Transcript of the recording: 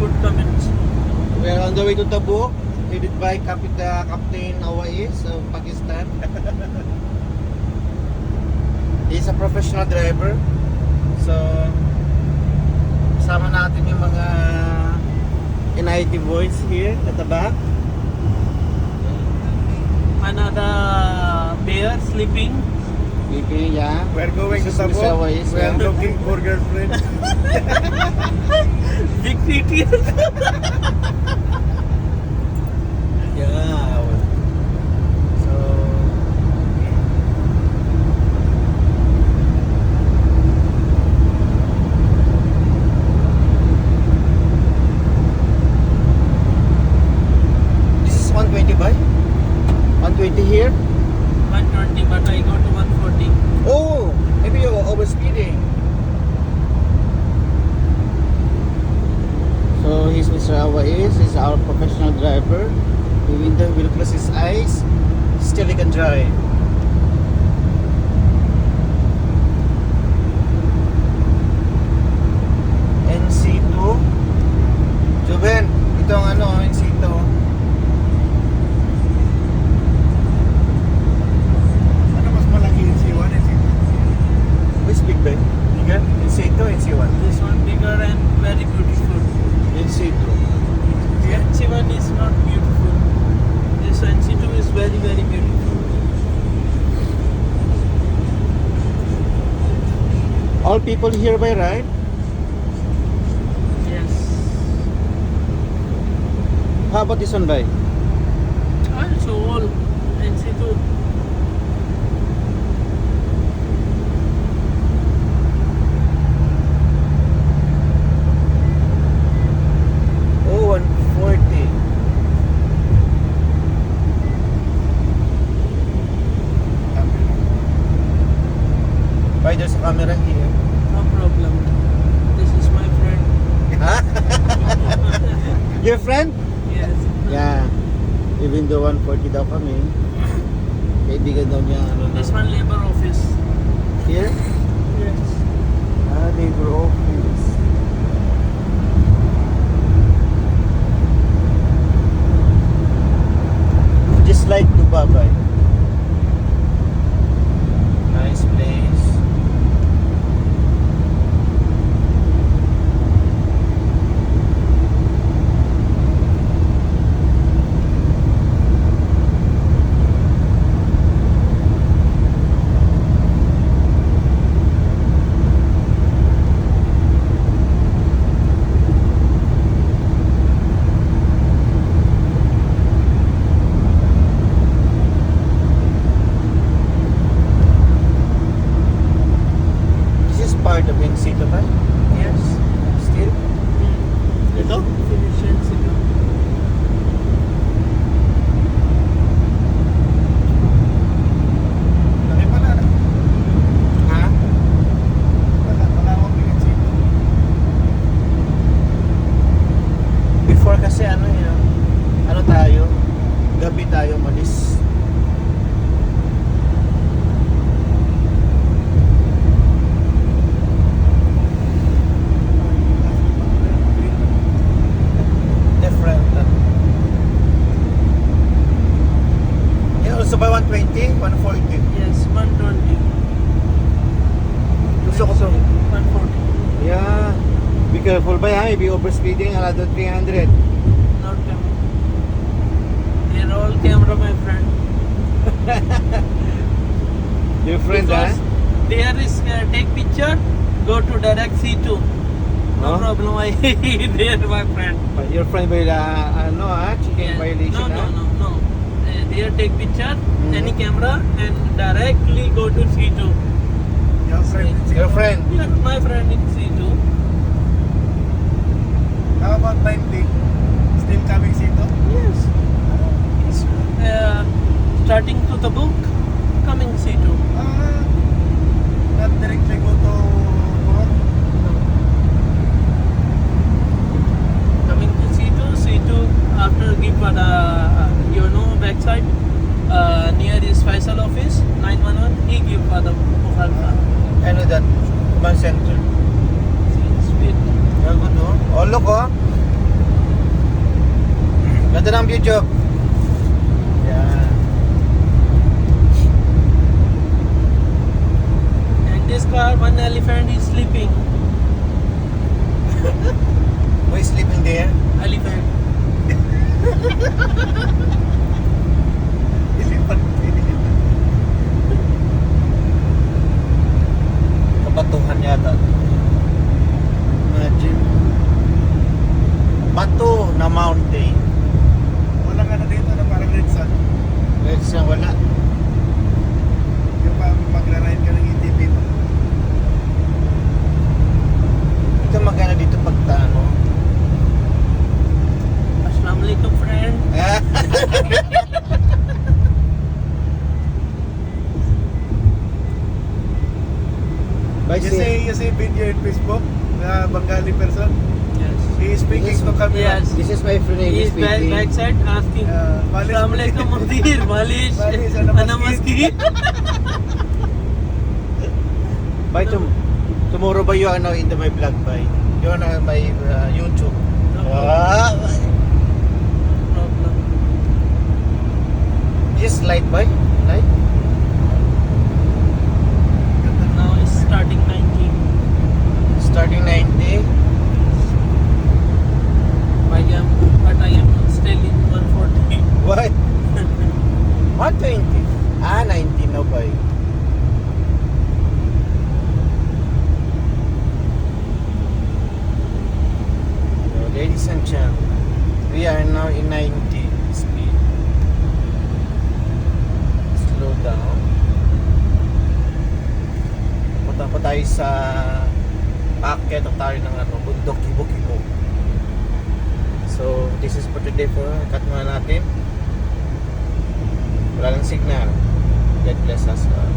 food comments. We are on the way to Tabuk, headed by Captain Awais of Pakistan. He's a professional driver. So, kasama natin yung mga NIT boys here at the back. Another bear sleeping. Maybe, yeah. We're going to This is Mr. Tabuk. Awais, We are yeah. looking for girlfriend. Big TT. Yeah. So, this is 120 by? 120 here? 120, but I go to 140. Oh, maybe you're overspeeding. So he's Mr. Awais, he's our professional driver. Even though he will close his eyes, still he can drive. NC2. Juben, ito ang ano, NC2. Ano mas malaki yung C1 and C2? Which big bag? Bigger? NC2 or NC1? This one bigger and very beautiful. NC2. The NC1 is not beautiful. This NC2 is very, very beautiful. All people here by right? Yes. How about this one by? Also all NC2. Oh, 140. Why there's a camera here? No problem. This is my friend. Huh? Your friend? Yes. Yeah. Even though 140 daw kami, kaibigan daw niya ano na. This one labor office. Here? Yes. Ah, labor office. Just like Dubai. Nice place. This is part of NC2 ba? Yes. Still? Ito? Finish NC2. Laki pala na. Ha? Wala akong tingin C2. Before kasi ano yun, ano tayo, gabi tayo malis. Different. Yeah, also by 120, 140. Yes, 120. Gusto ko to. 140. Yeah. Be careful ba ha? Maybe overspeeding, another 300. Not camera. They're all camera, my friend. Your friend ha? Because there is take picture, go to direct C2. No Oh? problem. I there, my friend. Your friend will, ano ha? Chicken Yeah. violation No, ha? no, no, no. There take picture, Mhm. any camera, and directly go to C2. Your friend in C2. Your friend. Yeah, my friend in C2. How about 90? Still coming C2? Yes. It's, starting to the book, coming C2. Not directly go to Purok? Coming to C2, C2 after give for the backside near his Faisal office 911. He give for the Bukhalfa. Ano that? Command center. Speed. Yan ko to. Oh, look oh. Ganda ng view, Job. Yan. And this car, one elephant is sleeping. Who is sleeping there? Elephant. Ilipat. Kabatuhan yata. Imagine. Bato na mountain. Walang ano dito na parang red sun. Let's say wala. Yung pag-ride ka ng ATV mo. Ito magana dito pagtano. Assalamualaikum friend. You see video in Facebook na Bengali person. Yes. He is speaking to camera. Yes. This is my friend. He is backside asking. Malish. Assalamualaikum Mudir, Malish. Malish, Ana masjid. By tomorrow ba you ano into my vlog by? You na my YouTube. Ah, Problem. just light by? Light? Now it's starting 90. Starting 90. But I am still in 140. What? 120. Ah, 90 na ba? Ladies and gentlemen, we are now in 90 speed. Slow down. Punta pa tayo sa paakyat tayo ng ano, bundok Kibo-Kibo. So, this is for today po. Cut muna natin. Wala lang signal. God bless us all.